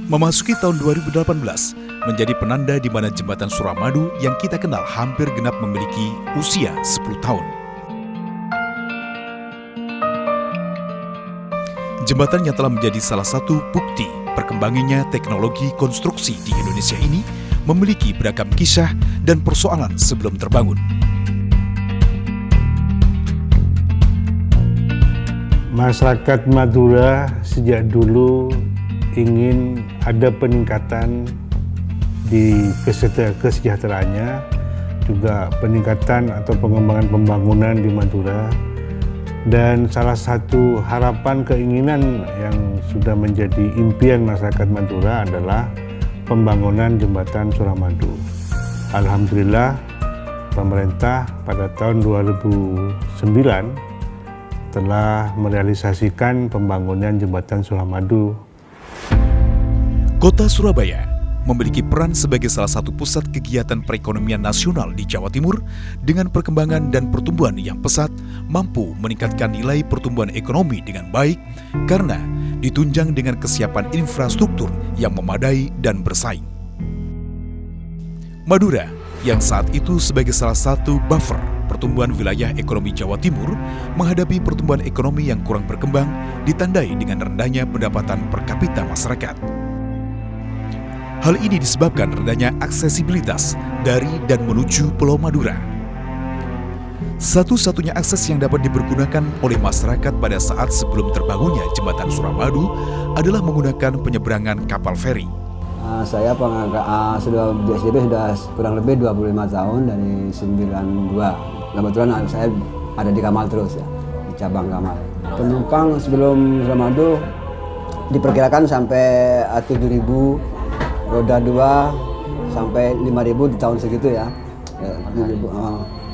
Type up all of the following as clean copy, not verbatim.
Memasuki tahun 2018 menjadi penanda di mana jembatan Suramadu yang kita kenal hampir genap memiliki usia 10 tahun. Jembatan yang telah menjadi salah satu bukti perkembangannya teknologi konstruksi di Indonesia ini memiliki beragam kisah dan persoalan sebelum terbangun. Masyarakat Madura sejak dulu ingin ada peningkatan di kesejahteraannya, juga peningkatan atau pengembangan pembangunan di Madura. Dan salah satu harapan keinginan yang sudah menjadi impian masyarakat Madura adalah pembangunan jembatan Suramadu. Alhamdulillah, pemerintah pada tahun 2009 telah merealisasikan pembangunan jembatan Suramadu. Kota Surabaya memiliki peran sebagai salah satu pusat kegiatan perekonomian nasional di Jawa Timur dengan perkembangan dan pertumbuhan yang pesat, mampu meningkatkan nilai pertumbuhan ekonomi dengan baik karena ditunjang dengan kesiapan infrastruktur yang memadai dan bersaing. Madura yang saat itu sebagai salah satu buffer pertumbuhan wilayah ekonomi Jawa Timur menghadapi pertumbuhan ekonomi yang kurang berkembang ditandai dengan rendahnya pendapatan per kapita masyarakat. Hal ini disebabkan rendahnya aksesibilitas dari dan menuju Pulau Madura. Satu-satunya akses yang dapat dipergunakan oleh masyarakat pada saat sebelum terbangunnya jembatan Suramadu adalah menggunakan penyeberangan kapal feri. Saya sudah di SJB sudah kurang lebih 25 tahun dari 92. Kebetulan saya ada di Kamal terus ya, di cabang Kamal. Penumpang sebelum Suramadu diperkirakan sampai 7.000. Roda 2 sampai 5.000 di tahun segitu ya.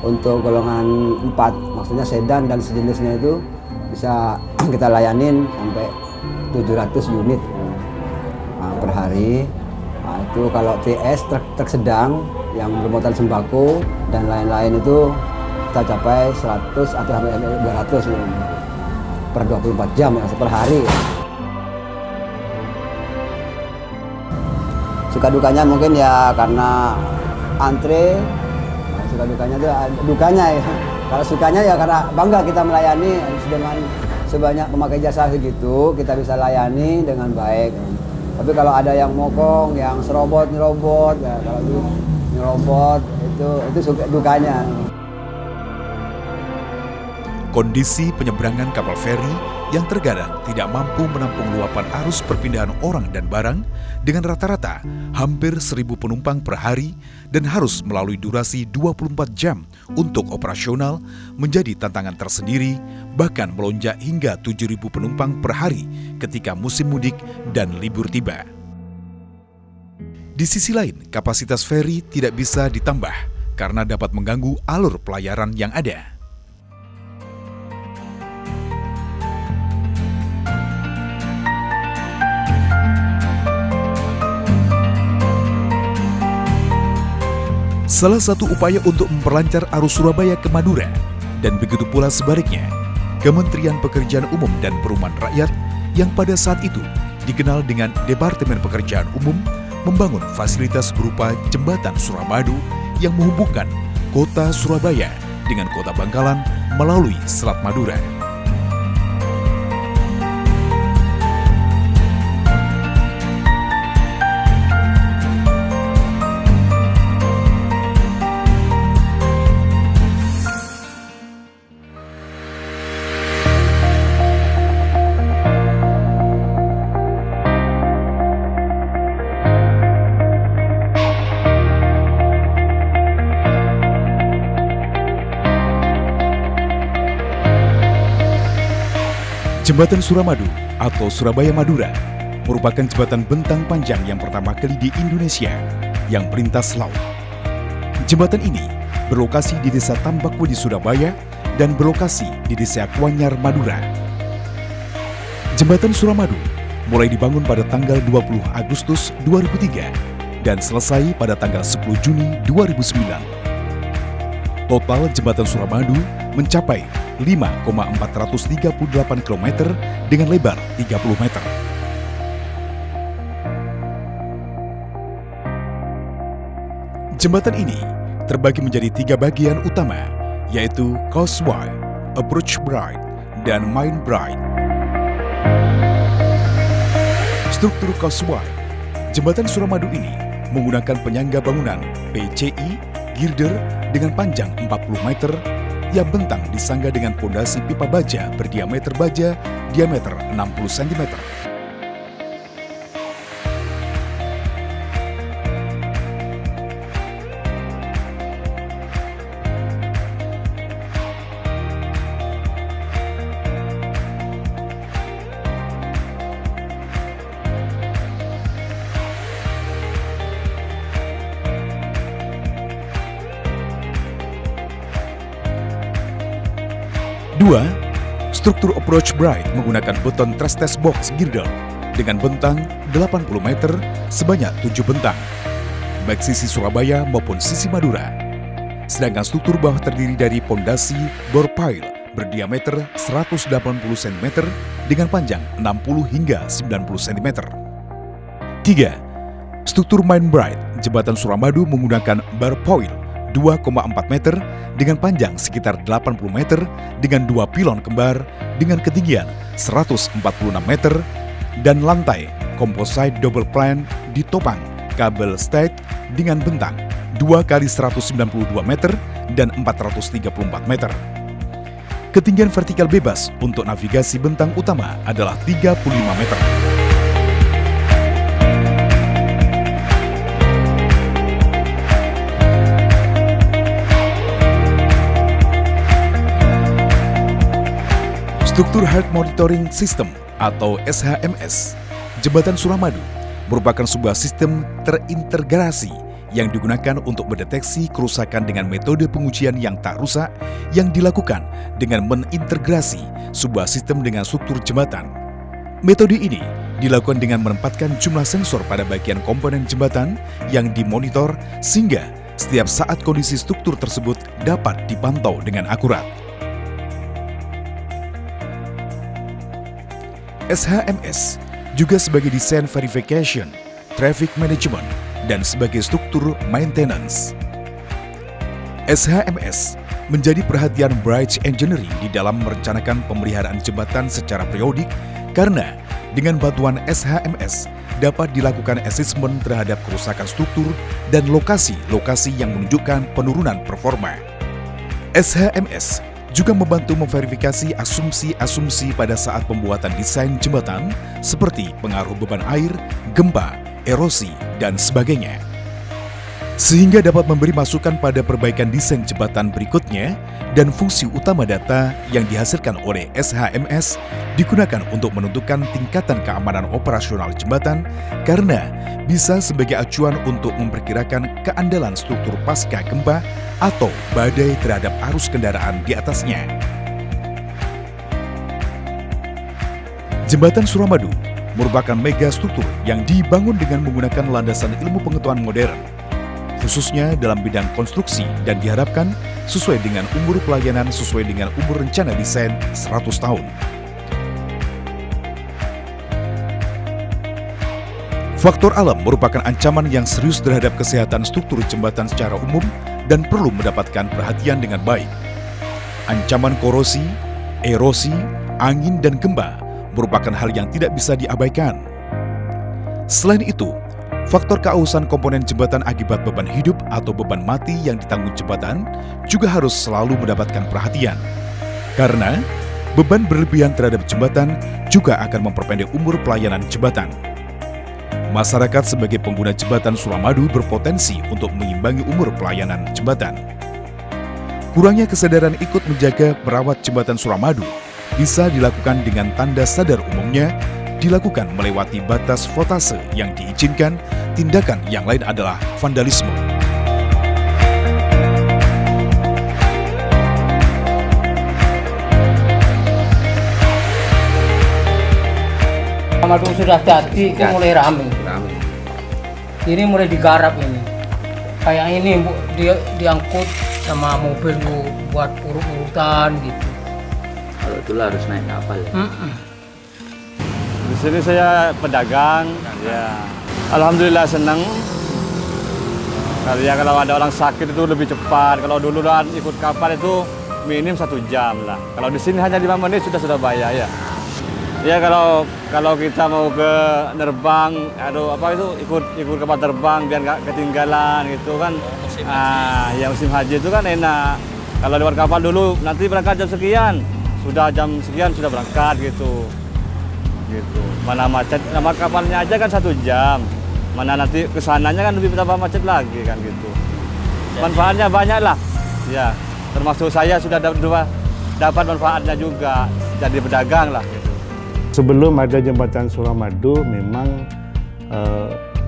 Untuk golongan 4, maksudnya sedan dan sejenisnya itu bisa kita layanin sampai 700 unit per hari. Itu kalau TS, truk sedang yang bermuatan sembako dan lain-lain itu kita capai 100 atau sampai 200 per 24 jam ya, per hari. Suka dukanya mungkin ya karena antre, suka dukanya itu dukanya ya. Kalau sukanya ya karena bangga kita melayani dengan sebanyak pemakai jasa segitu, kita bisa layani dengan baik. Tapi kalau ada yang mokong, yang nyerobot ya, kalau itu nyerobot itu suka dukanya. Kondisi penyeberangan kapal feri yang terkadang tidak mampu menampung luapan arus perpindahan orang dan barang dengan rata-rata hampir 1.000 penumpang per hari dan harus melalui durasi 24 jam untuk operasional menjadi tantangan tersendiri, bahkan melonjak hingga 7.000 penumpang per hari ketika musim mudik dan libur tiba. Di sisi lain, kapasitas feri tidak bisa ditambah karena dapat mengganggu alur pelayaran yang ada. Salah satu upaya untuk memperlancar arus Surabaya ke Madura, dan begitu pula sebaliknya, Kementerian Pekerjaan Umum dan Perumahan Rakyat yang pada saat itu dikenal dengan Departemen Pekerjaan Umum membangun fasilitas berupa jembatan Suramadu yang menghubungkan kota Surabaya dengan kota Bangkalan melalui Selat Madura. Jembatan Suramadu atau Surabaya Madura merupakan jembatan bentang panjang yang pertama kali di Indonesia yang melintas laut. Jembatan ini berlokasi di Desa Tambakwe di Surabaya dan berlokasi di Desa Kuanyar, Madura. Jembatan Suramadu mulai dibangun pada tanggal 20 Agustus 2003 dan selesai pada tanggal 10 Juni 2009. Total jembatan Suramadu mencapai 5,438 km dengan lebar 30 meter. Jembatan ini terbagi menjadi 3 bagian utama, yaitu causeway, approach bright, dan main bright. Struktur causeway, jembatan Suramadu ini menggunakan penyangga bangunan PCI girder dengan panjang 40 meter yang bentang disangga dengan pondasi pipa baja berdiameter baja diameter 60 cm. Dua, struktur approach bright menggunakan beton truss test box girder dengan bentang 80 meter sebanyak 7 bentang, baik sisi Surabaya maupun sisi Madura. Sedangkan struktur bawah terdiri dari pondasi bore pile berdiameter 180 cm dengan panjang 60 hingga 90 cm. 3. Struktur main bright jembatan Suramadu menggunakan bar pile 2,4 meter dengan panjang sekitar 80 meter dengan 2 pilon kembar dengan ketinggian 146 meter dan lantai composite double plan ditopang kabel state dengan bentang 2 kali 192 meter dan 434 meter. Ketinggian vertikal bebas untuk navigasi bentang utama adalah 35 meter. Struktur Health Monitoring System atau SHMS, Jembatan Suramadu merupakan sebuah sistem terintegrasi yang digunakan untuk mendeteksi kerusakan dengan metode pengujian yang tak rusak yang dilakukan dengan mengintegrasi sebuah sistem dengan struktur jembatan. Metode ini dilakukan dengan menempatkan jumlah sensor pada bagian komponen jembatan yang dimonitor sehingga setiap saat kondisi struktur tersebut dapat dipantau dengan akurat. SHMS juga sebagai design verification, traffic management, dan sebagai struktur maintenance. SHMS menjadi perhatian Bridge Engineering di dalam merencanakan pemeliharaan jembatan secara periodik karena dengan bantuan SHMS dapat dilakukan asesmen terhadap kerusakan struktur dan lokasi-lokasi yang menunjukkan penurunan performa. SHMS juga membantu memverifikasi asumsi-asumsi pada saat pembuatan desain jembatan seperti pengaruh beban air, gempa, erosi, dan sebagainya. Sehingga dapat memberi masukan pada perbaikan desain jembatan berikutnya dan fungsi utama data yang dihasilkan oleh SHMS digunakan untuk menentukan tingkatan keamanan operasional jembatan karena bisa sebagai acuan untuk memperkirakan keandalan struktur pasca gempa atau badai terhadap arus kendaraan di atasnya. Jembatan Suramadu merupakan mega struktur yang dibangun dengan menggunakan landasan ilmu pengetahuan modern, khususnya dalam bidang konstruksi dan diharapkan sesuai dengan umur pelayanan sesuai dengan umur rencana desain 100 tahun. Faktor alam merupakan ancaman yang serius terhadap kesehatan struktur jembatan secara umum dan perlu mendapatkan perhatian dengan baik. Ancaman korosi, erosi, angin, dan gempa merupakan hal yang tidak bisa diabaikan. Selain itu, faktor keausan komponen jembatan akibat beban hidup atau beban mati yang ditanggung jembatan juga harus selalu mendapatkan perhatian. Karena beban berlebihan terhadap jembatan juga akan memperpendek umur pelayanan jembatan. Masyarakat sebagai pengguna jembatan Suramadu berpotensi untuk mengimbangi umur pelayanan jembatan. Kurangnya kesadaran ikut menjaga merawat jembatan Suramadu bisa dilakukan dengan tanda sadar umumnya dilakukan melewati batas voltase yang diizinkan, tindakan yang lain adalah vandalisme. Suramadu sudah jadi, kok mulai rame. Ini mulai digarap ini. Kayak ini Bu, diangkut sama mobil Bu, buat urut-urutan gitu. Kalau dulu harus naik kapal ya? Di sini saya pedagang, ya. Alhamdulillah senang. Kalau ada orang sakit itu lebih cepat. Kalau dulu kan ikut kapal itu minim 1 jam lah. Kalau di sini hanya 5 menit sudah Surabaya ya. Ya kalau kita mau ke nerbang, ikut kapal terbang biar nggak ketinggalan gitu kan. Ya musim haji itu kan enak. Kalau lewat kapal dulu nanti berangkat jam sekian, sudah jam sekian sudah berangkat gitu. Mana macet, nama kapalnya aja kan 1 jam. Mana nanti kesananya kan lebih tambah macet lagi kan gitu. Manfaatnya banyak lah. Ya, termasuk saya sudah dapat manfaatnya juga jadi pedagang lah. Gitu. Sebelum ada jembatan Suramadu, memang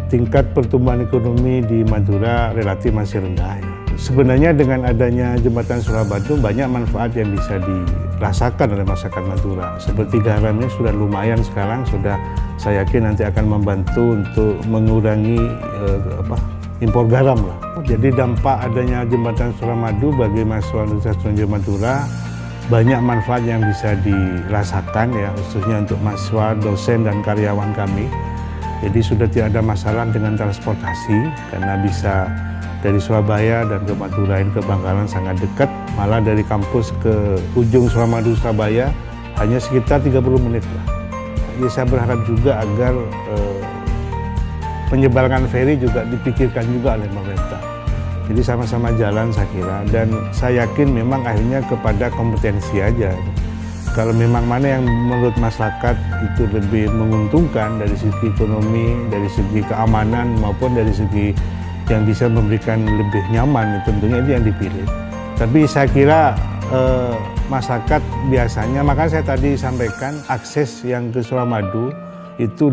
tingkat pertumbuhan ekonomi di Madura relatif masih rendah. Ya. Sebenarnya dengan adanya jembatan Suramadu banyak manfaat yang bisa dirasakan oleh masyarakat Madura. Seperti garamnya sudah lumayan sekarang, sudah saya yakin nanti akan membantu untuk mengurangi impor garam lah. Jadi dampak adanya jembatan Suramadu bagi mahasiswa Universitas Madura banyak manfaat yang bisa dirasakan ya, khususnya untuk mahasiswa, dosen dan karyawan kami. Jadi sudah tidak ada masalah dengan transportasi karena bisa dari Surabaya dan ke Madura ke Bangkalan sangat dekat, malah dari kampus ke ujung Suramadu Surabaya hanya sekitar 30 menit lah. Ya, saya berharap juga agar penyeberangan feri juga dipikirkan juga oleh pemerintah. Jadi sama-sama jalan saya kira, dan saya yakin memang akhirnya kepada kompetensi aja. Kalau memang mana yang menurut masyarakat itu lebih menguntungkan dari segi ekonomi, dari segi keamanan maupun dari segi yang bisa memberikan lebih nyaman, tentunya itu yang dipilih. Tapi saya kira masyarakat biasanya, makanya saya tadi sampaikan akses yang ke Suramadu itu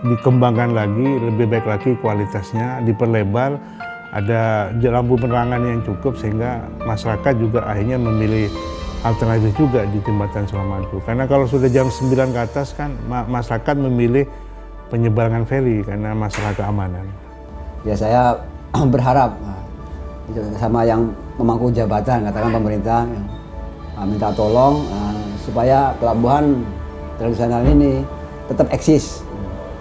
dikembangkan lagi, lebih baik lagi kualitasnya, diperlebar, ada lampu penerangan yang cukup sehingga masyarakat juga akhirnya memilih alternatif juga di jembatan Suramadu. Karena kalau sudah jam 9 ke atas kan masyarakat memilih penyeberangan feri karena masalah keamanan. Ya saya berharap sama yang memangku jabatan, katakan pemerintah, minta tolong supaya pelabuhan tradisional ini tetap eksis,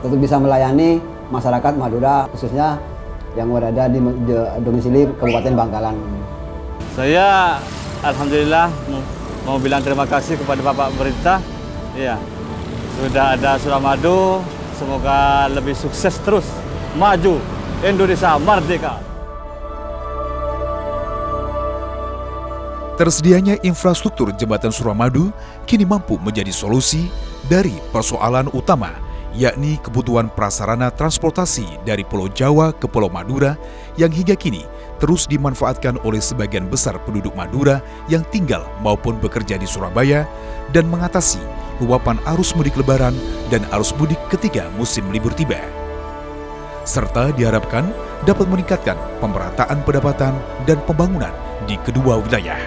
tetap bisa melayani masyarakat Madura, khususnya yang berada di domisili Kabupaten Bangkalan. Saya alhamdulillah mau bilang terima kasih kepada Bapak Pemerintah. Ya, sudah ada Suramadu, semoga lebih sukses terus, maju. Indonesia merdeka. Tersedianya infrastruktur jembatan Suramadu kini mampu menjadi solusi dari persoalan utama, yakni kebutuhan prasarana transportasi dari Pulau Jawa ke Pulau Madura yang hingga kini terus dimanfaatkan oleh sebagian besar penduduk Madura yang tinggal maupun bekerja di Surabaya dan mengatasi luapan arus mudik lebaran dan arus mudik ketika musim libur tiba. Serta diharapkan dapat meningkatkan pemerataan pendapatan dan pembangunan di kedua wilayah.